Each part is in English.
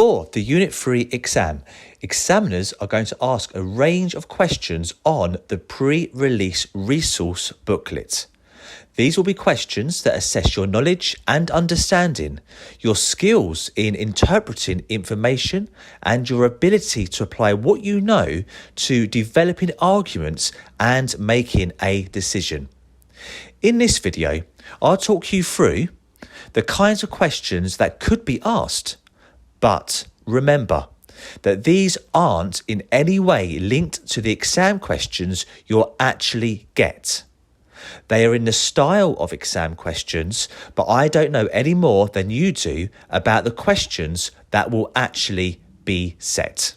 For the Unit 3 exam, examiners are going to ask a range of questions on the pre-release resource booklet. These will be questions that assess your knowledge and understanding, your skills in interpreting information, and your ability to apply what you know to developing arguments and making a decision. In this video, I'll talk you through the kinds of questions that could be asked. But remember that these aren't in any way linked to the exam questions you'll actually get. They are in the style of exam questions, but I don't know any more than you do about the questions that will actually be set.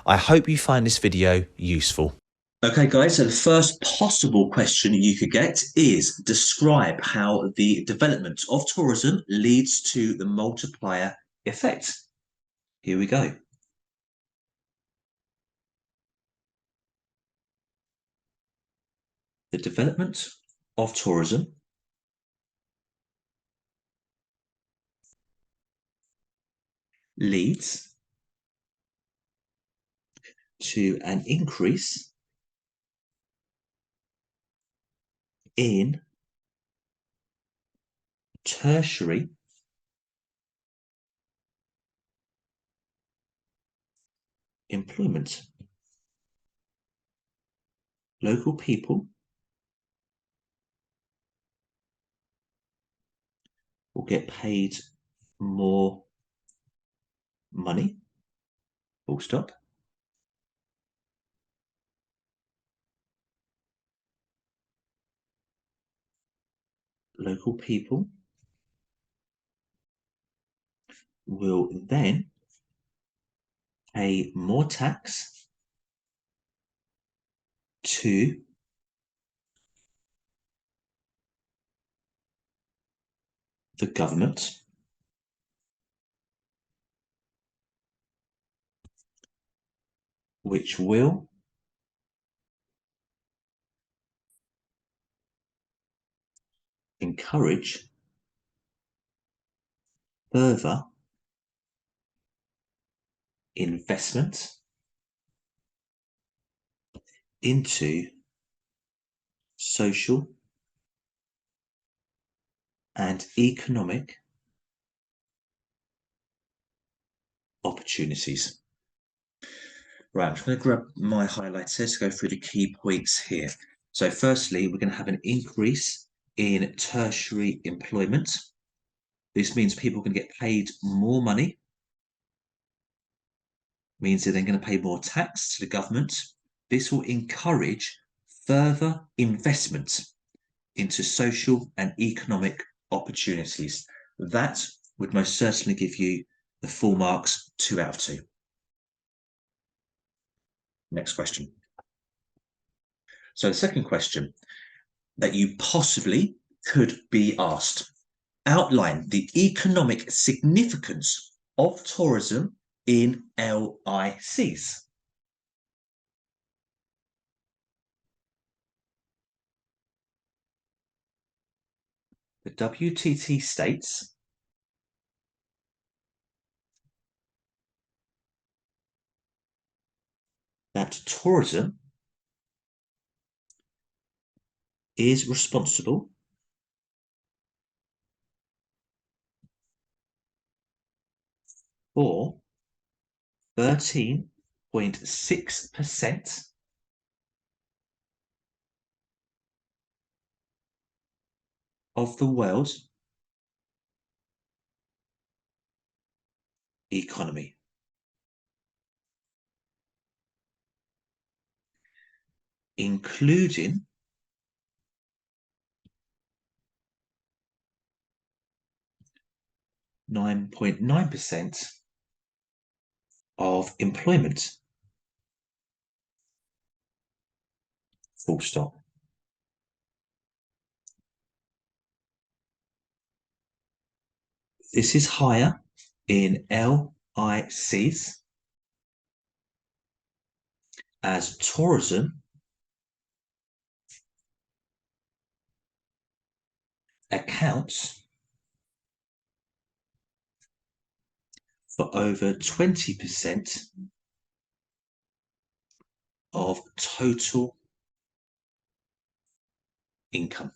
I hope you find this video useful. Okay guys, so the first possible question you could get is describe how the development of tourism leads to the multiplier effect. Here we go. The development of tourism leads to an increase in tertiary employment. Local people will get paid more money, full stop. Local people will then pay more tax to the government, which will encourage further investment into social and economic opportunities. Right, I'm just going to grab my highlighters to go through the key points here. So firstly, we're going to have an increase in tertiary employment. This means people can get paid more money, means they're then going to pay more tax to the government. This will encourage further investment into social and economic opportunities. That would most certainly give you the full marks, 2 out of 2. Next question. So the second question that you possibly could be asked: outline the economic significance of tourism in LICs. The WTT states that tourism is responsible for 13.6% of the world's economy. Including (9.9%) of employment. Full stop. This is higher in LICs as tourism accounts for over 20% of total income.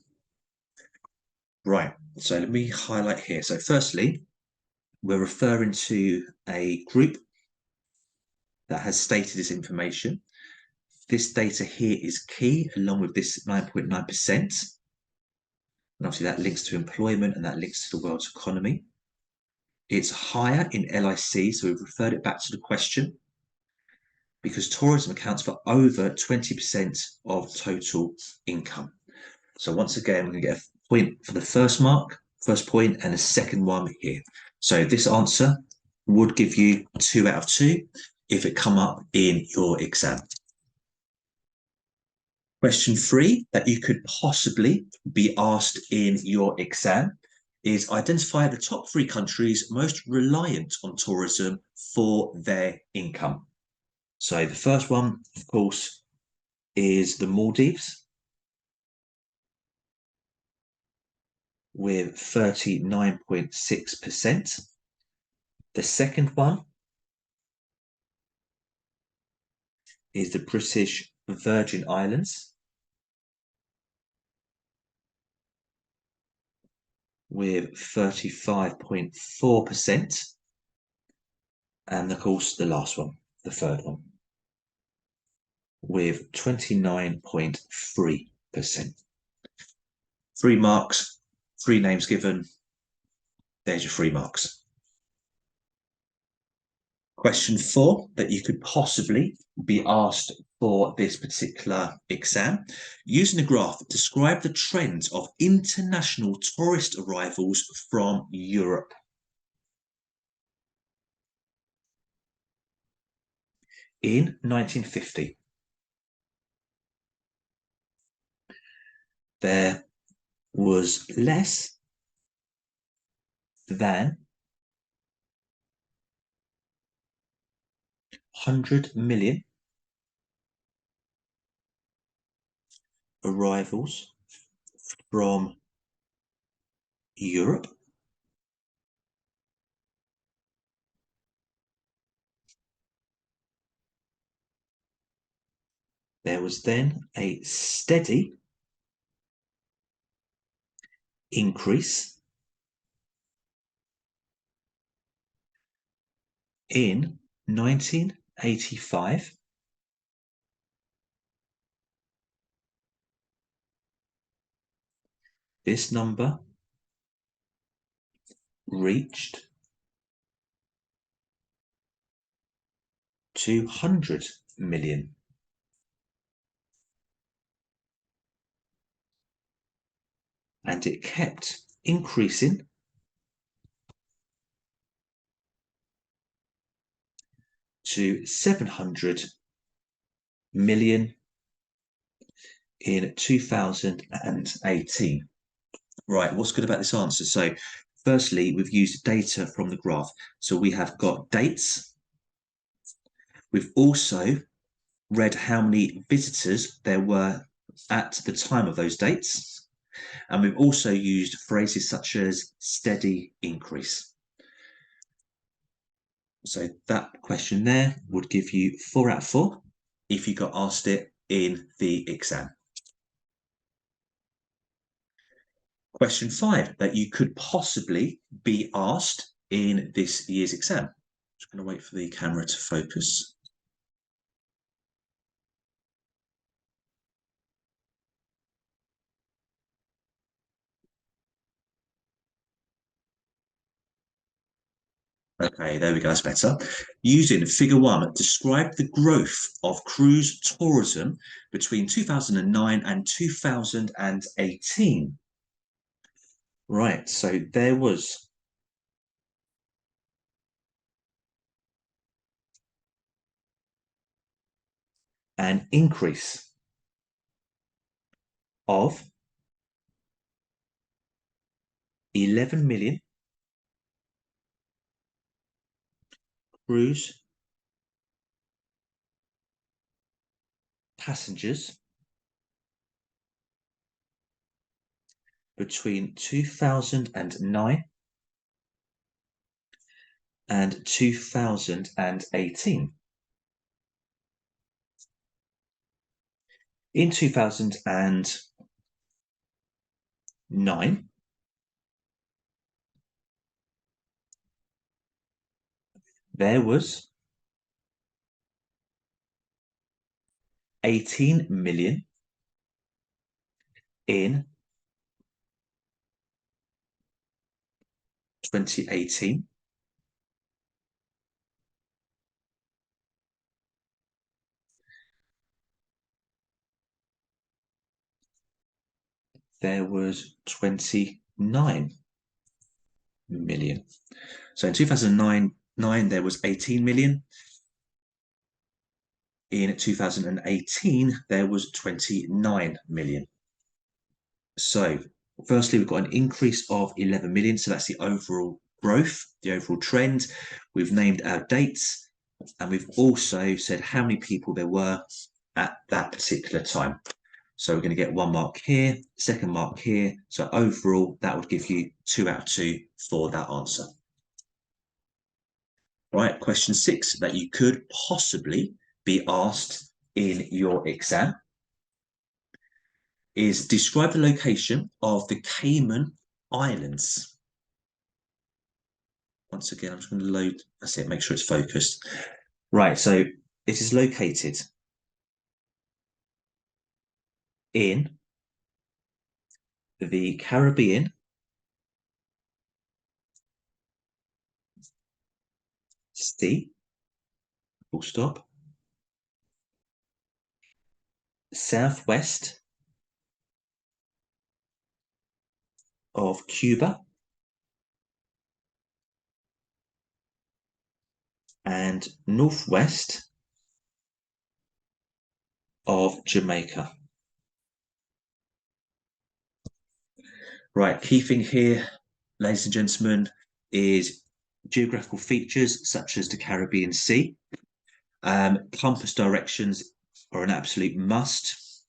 Right, so let me highlight here. So firstly, we're referring to a group that has stated this information. This data here is key, along with this 9.9%. And obviously that links to employment and that links to the world's economy. It's higher in LIC, so we've referred it back to the question, because tourism accounts for over 20% of total income. So once again, we're going to get a point for the first point, and a second one here. So this answer would give you 2 out of 2 if it come up in your exam. Question 3 that you could possibly be asked in your exam is identify the top 3 countries most reliant on tourism for their income. So the first one, of course, is the Maldives with 39.6%. The second one is the British Virgin Islands with 35.4%. And of course, the last one, the third one, with 29.3%. 3 marks, 3 names given. There's your 3 marks. Question 4 that you could possibly be asked for this particular exam. Using a graph, describe the trends of international tourist arrivals from Europe. In 1950, there was less than 100 million arrivals from Europe. There was then a steady increase in 1985. This number reached 200 million. And it kept increasing to 700 million in 2018. Right, what's good about this answer? So firstly, we've used data from the graph. So we have got dates. We've also read how many visitors there were at the time of those dates. And we've also used phrases such as steady increase. So that question there would give you 4 out of 4 if you got asked it in the exam. Question 5 that you could possibly be asked in this year's exam. Just going to wait for the camera to focus. Okay, there we go, that's better. Using figure 1, describe the growth of cruise tourism between 2009 and 2018. Right, so there was an increase of 11 million cruise passengers between 2009 and 2018. In 2009, there was 18 million in 2018. There was 29 million. So in 2009, there was 18 million. In 2018, there was 29 million. So firstly, we've got an increase of 11 million. So that's the overall growth, the overall trend. We've named our dates, and we've also said how many people there were at that particular time. So we're going to get 1 mark here, second mark here. So overall, that would give you 2 out of 2 for that answer. Right, question 6 that you could possibly be asked in your exam is describe the location of the Cayman Islands. Once again, I'm just going to load, that's it, make sure it's focused. Right, so it is located in the Caribbean, Sea, full stop, southwest of Cuba, and northwest of Jamaica. Right, key thing here, ladies and gentlemen, is geographical features such as the Caribbean Sea. Compass directions are an absolute must,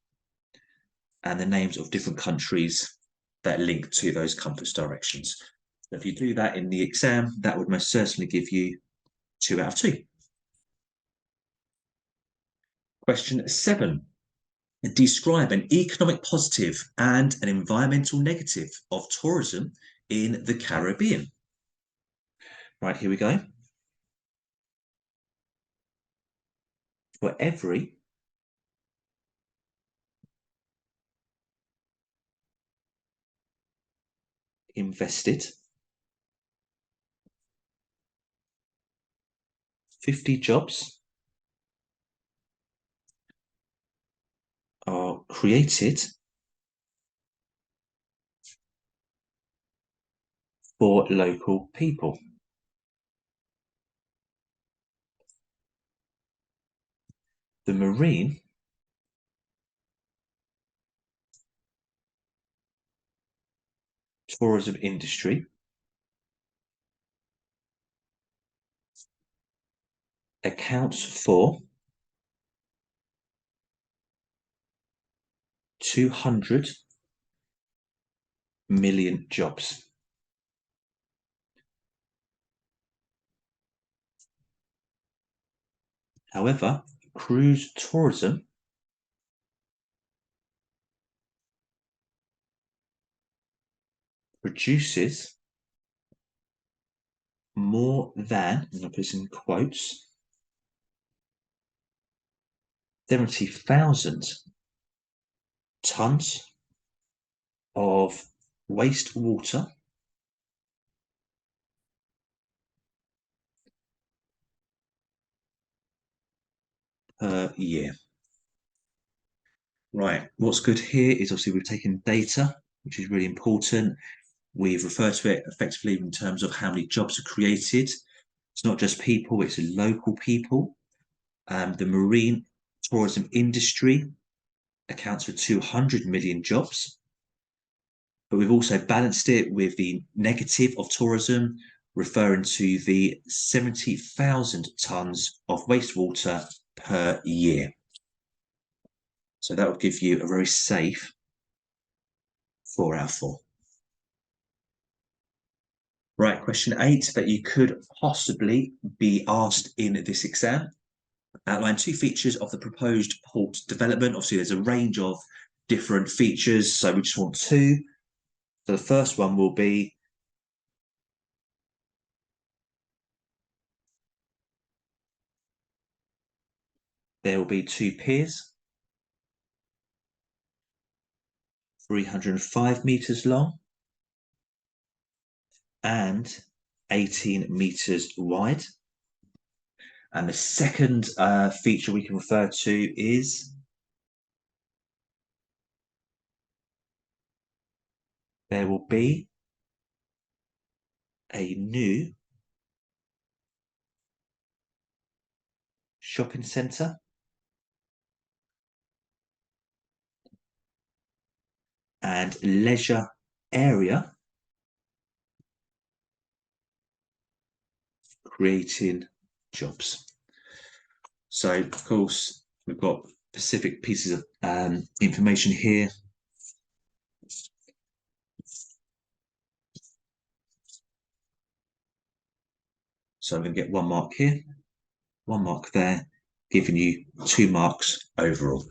and the names of different countries that link to those compass directions. So if you do that in the exam, that would most certainly give you 2 out of 2. Question 7. Describe an economic positive and an environmental negative of tourism in the Caribbean. Right, here we go. For every invested 50 jobs are created for local people. The marine tourism industry accounts for 200 million jobs. However, cruise tourism produces more than, and I'll put this in quotes, 70,000 tons of wastewater per year. Right, what's good here is obviously we've taken data, which is really important. We've referred to it effectively in terms of how many jobs are created. It's not just people, it's local people. The marine tourism industry accounts for 200 million jobs. But we've also balanced it with the negative of tourism, referring to the 70,000 tons of wastewater per year. So that would give you a very safe 4 out of 4. Right, question 8 that you could possibly be asked in this exam. Outline 2 features of the proposed port development. Obviously, there's a range of different features, so we just want 2. So the first one will be there will be 2 piers, 305 meters long and 18 meters wide. And the second feature we can refer to is there will be a new shopping centre and leisure area, creating jobs. So, of course, we've got specific pieces of information here. So I'm going to get 1 mark here, 1 mark there, giving you 2 marks overall.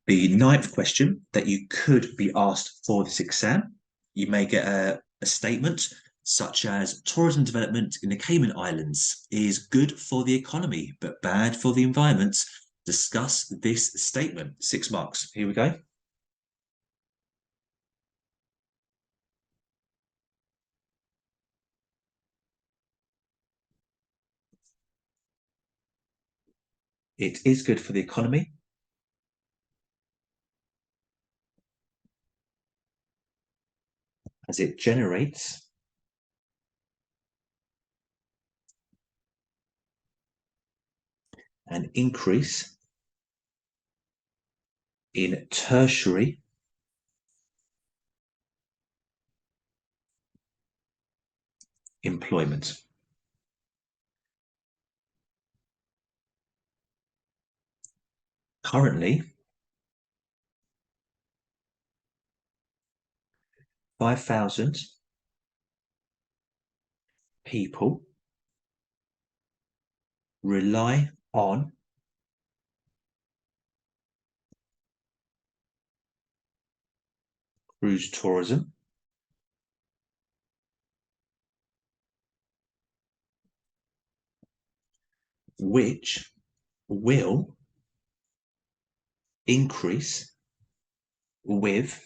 The 9th question that you could be asked for this exam, you may get a statement such as tourism development in the Cayman Islands is good for the economy but bad for the environment. Discuss this statement. 6 marks. Here we go. It is good for the economy. As it generates an increase in tertiary employment. Currently, 5,000 people rely on cruise tourism which will increase with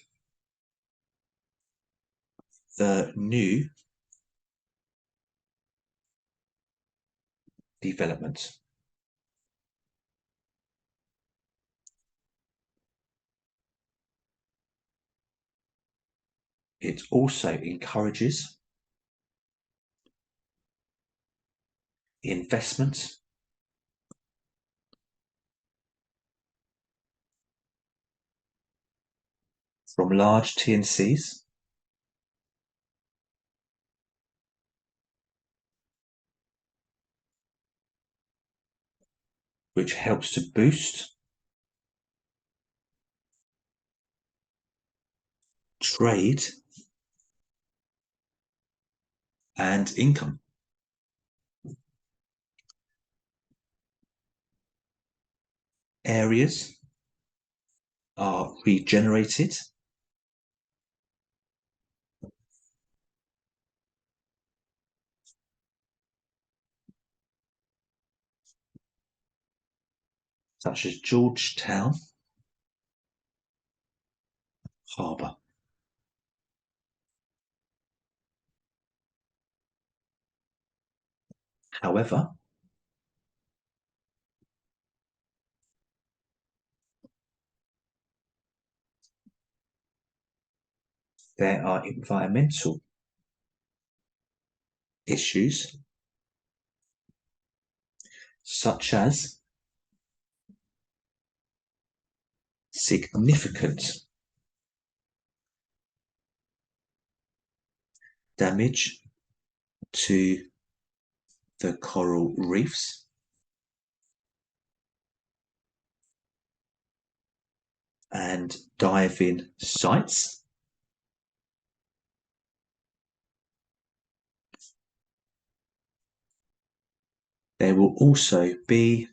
the new development. It also encourages investment from large TNCs which helps to boost trade and income. Areas are regenerated such as Georgetown Harbour. However, there are environmental issues such as significant damage to the coral reefs and diving sites There will also be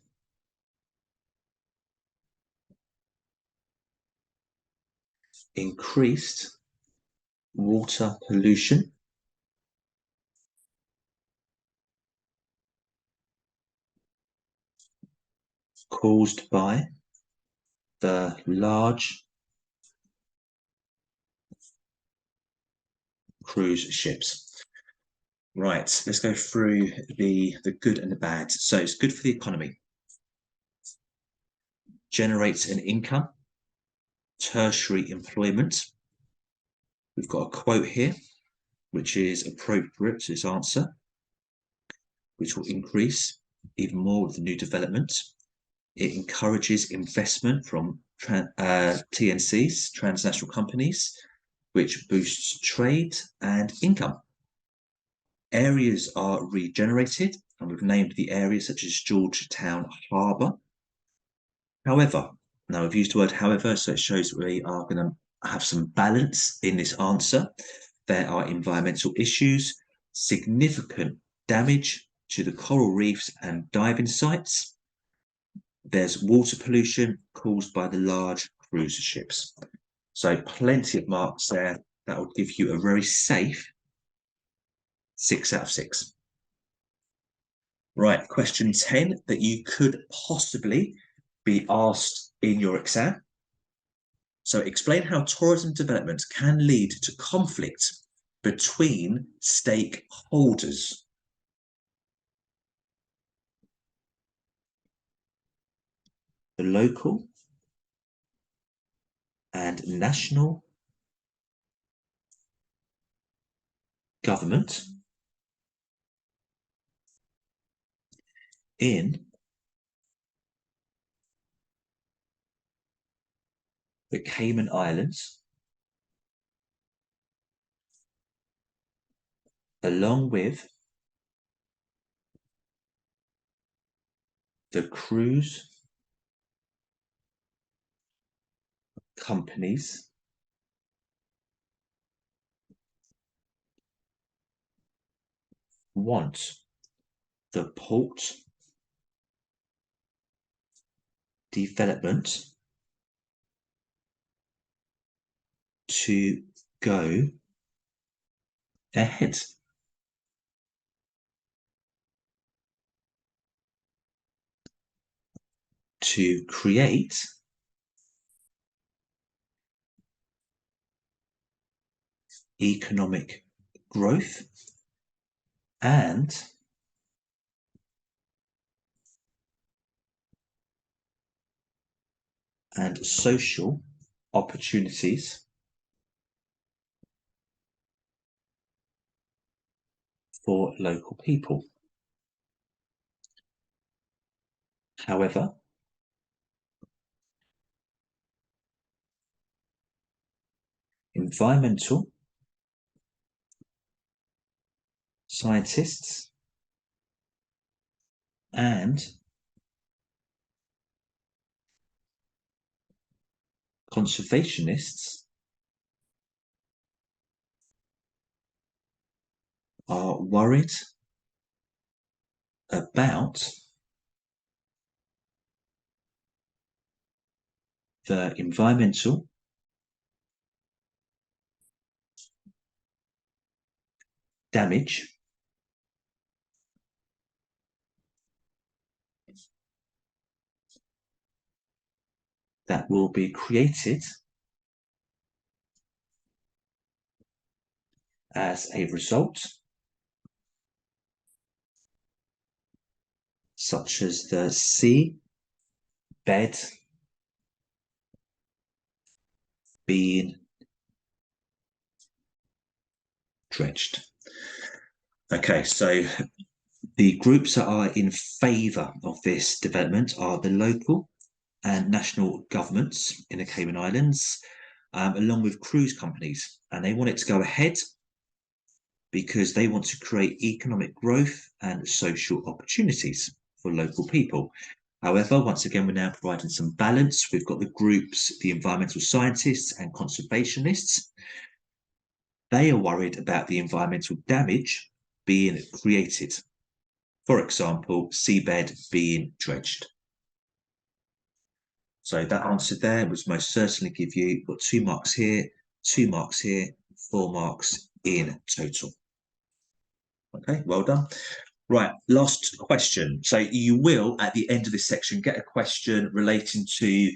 increased water pollution caused by the large cruise ships. Right, let's go through the good and the bad. So it's good for the economy, generates an income, tertiary employment. We've got a quote here, which is appropriate to this answer, which will increase even more with the new development. It encourages investment from TNCs, transnational companies, which boosts trade and income. Areas are regenerated, and we've named the areas such as Georgetown Harbour. However, now I've used the word however, so it shows we are going to have some balance in this answer. There are environmental issues, significant damage to the coral reefs and diving sites. There's water pollution caused by the large cruise ships. So plenty of marks there. That will give you a very safe 6 out of 6. Right, question 10 that you could possibly be asked in your exam. So explain how tourism development can lead to conflict between stakeholders. The local and national government in the Cayman Islands, along with the cruise companies want the port development to go ahead. To create economic growth and social opportunities for local people. However, environmental scientists and conservationists are worried about the environmental damage that will be created as a result, such as the sea bed being dredged. Okay, so the groups that are in favour of this development are the local and national governments in the Cayman Islands, along with cruise companies, and they want it to go ahead because they want to create economic growth and social opportunities for local people. However, once again, we're now providing some balance. We've got the groups, the environmental scientists and conservationists. They are worried about the environmental damage being created. For example, seabed being dredged. So that answer there was most certainly give you, got 2 marks here, 2 marks here, 4 marks in total. Okay, well done. Right, last question. So you will, at the end of this section, get a question relating to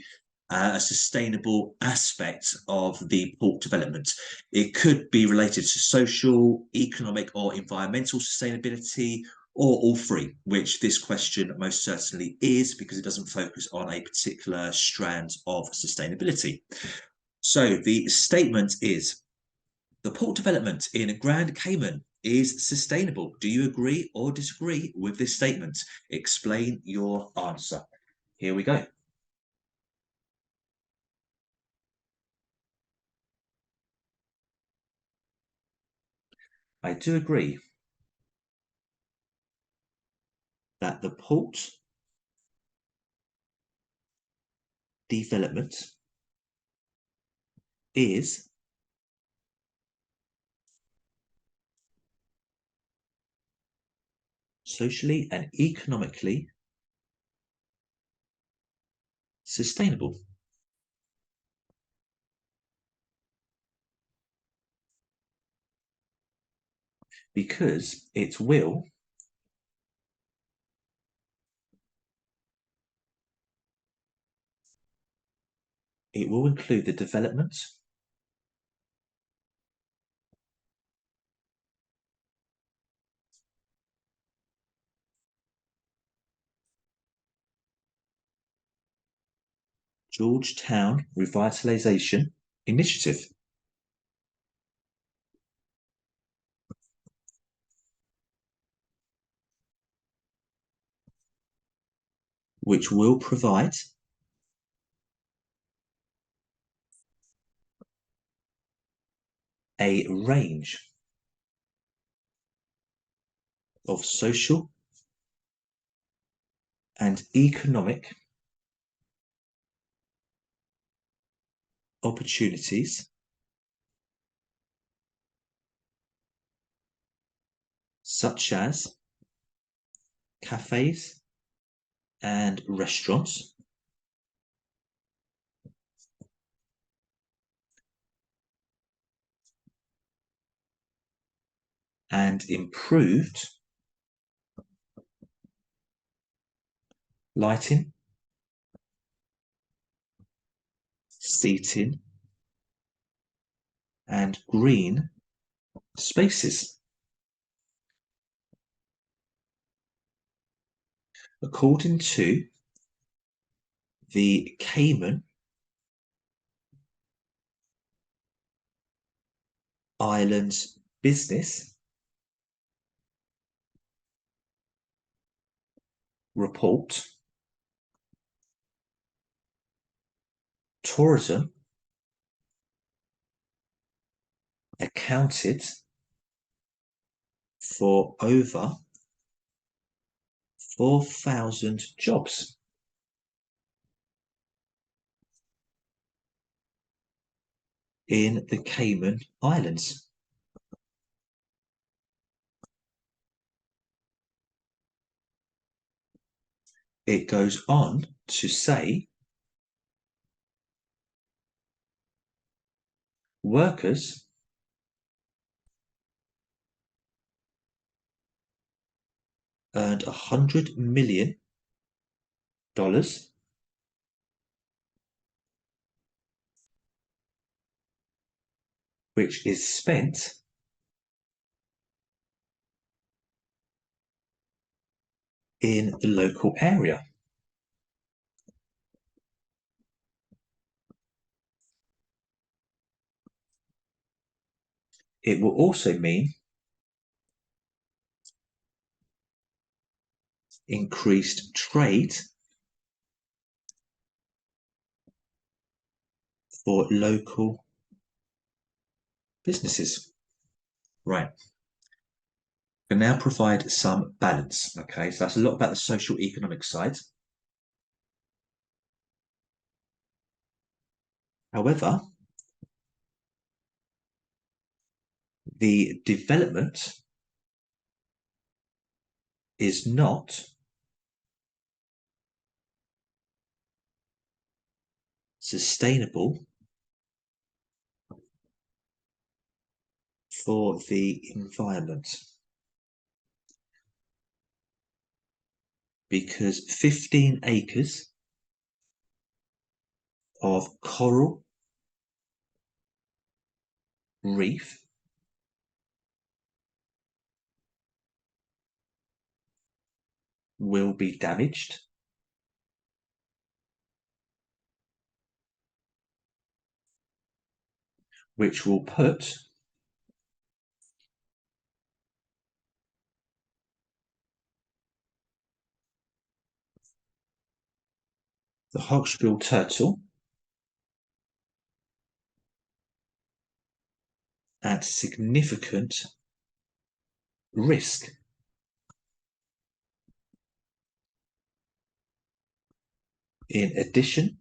a sustainable aspect of the port development. It could be related to social, economic, or environmental sustainability, or all three, which this question most certainly is, because it doesn't focus on a particular strand of sustainability. So the statement is, the port development in Grand Cayman is sustainable. Do you agree or disagree with this statement? Explain your answer. Here we go. I do agree that the port development is socially and economically sustainable. Because it will include the development Georgetown Revitalization Initiative, which will provide a range of social and economic opportunities such as cafes and restaurants, and improved lighting, seating, and green spaces. According to the Cayman Islands Business Report, tourism accounted for over 4,000 jobs in the Cayman Islands. It goes on to say workers earned $100 million which is spent in the local area. It will also mean increased trade for local businesses. Right. We can now provide some balance. Okay, so that's a lot about the social economic side. However, the development is not sustainable for the environment, because 15 acres of coral reef will be damaged, which will put the hawksbill turtle at significant risk. In addition,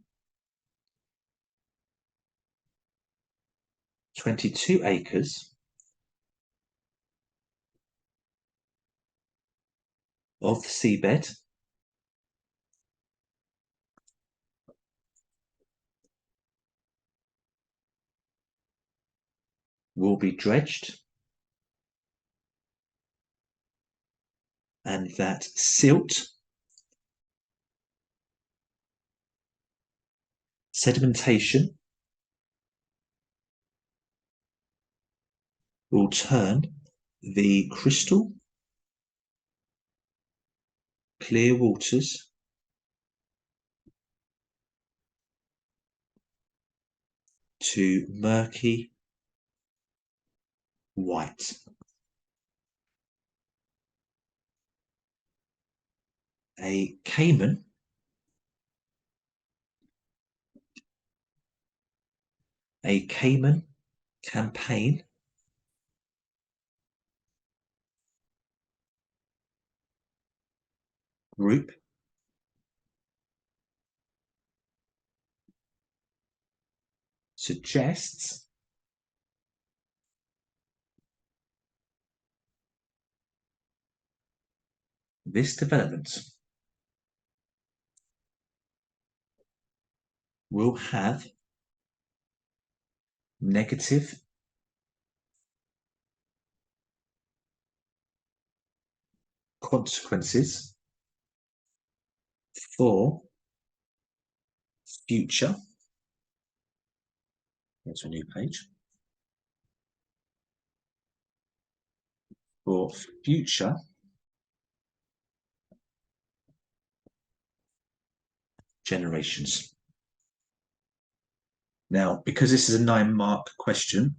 22 acres of the seabed will be dredged, and that silt, sedimentation will turn the crystal clear waters to murky white. A caiman campaign group suggests this development will have negative consequences for future, that's a new page, for future generations. Now, because this is a 9-mark question,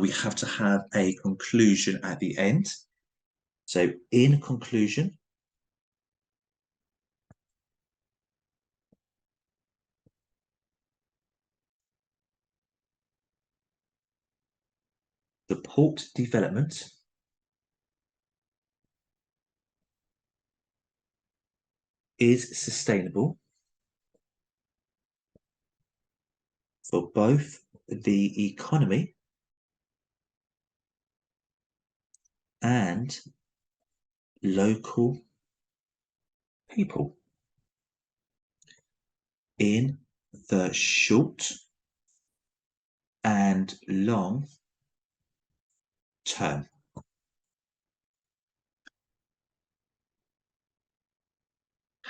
we have to have a conclusion at the end. So in conclusion, the port development is sustainable for both the economy and local people in the short and long term.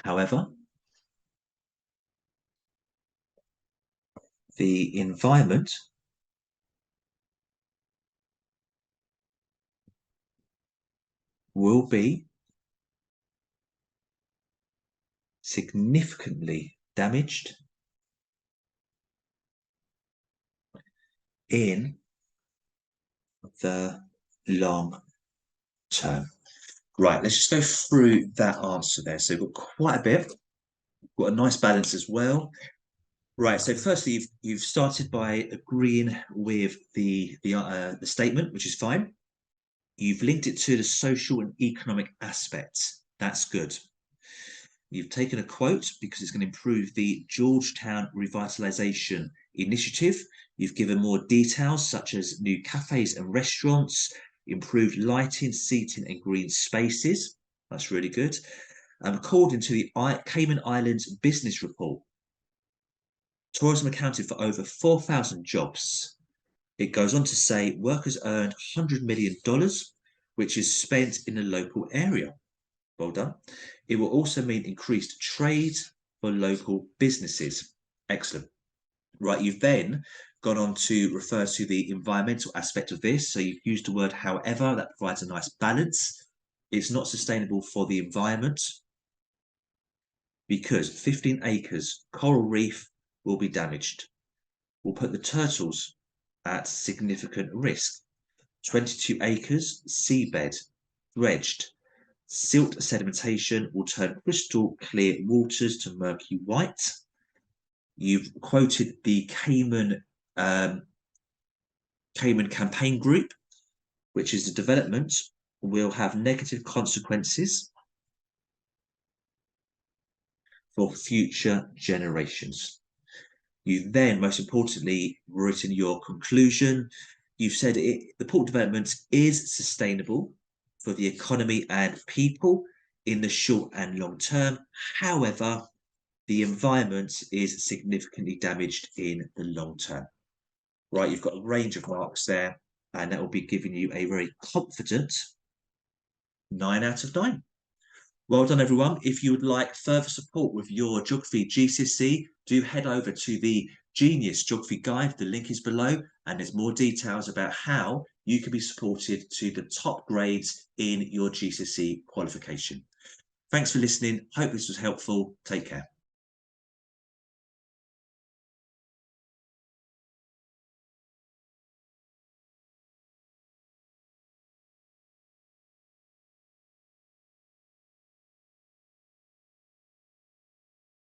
However, the environment will be significantly damaged in the long term. Right, let's just go through that answer there. So we've got quite a bit, got a nice balance as well. Right, so firstly, you've started by agreeing with the statement, which is fine. You've linked it to the social and economic aspects. That's good. You've taken a quote because it's going to improve the Georgetown Revitalisation Initiative. You've given more details such as new cafes and restaurants, improved lighting, seating and green spaces. That's really good. According to the Cayman Islands Business Report, tourism accounted for over 4,000 jobs. It goes on to say workers earned $100 million, which is spent in the local area. Well done. It will also mean increased trade for local businesses. Excellent. Right, you've then gone on to refer to the environmental aspect of this. So you've used the word however, that provides a nice balance. It's not sustainable for the environment because 15 acres coral reef will be damaged. Will put the turtles at significant risk. 22 acres seabed dredged. Silt sedimentation will turn crystal clear waters to murky white. You've quoted the Cayman Campaign Group, which is the development will have negative consequences for future generations. You then, most importantly, written your conclusion. You've said the port development is sustainable for the economy and people in the short and long term. However, the environment is significantly damaged in the long term. Right, you've got a range of marks there, and that will be giving you a very confident 9 out of 9. Well done, everyone. If you would like further support with your geography GCSE, do head over to the Genius Geography Guide. The link is below, and there's more details about how you can be supported to the top grades in your GCSE qualification. Thanks for listening. Hope this was helpful. Take care.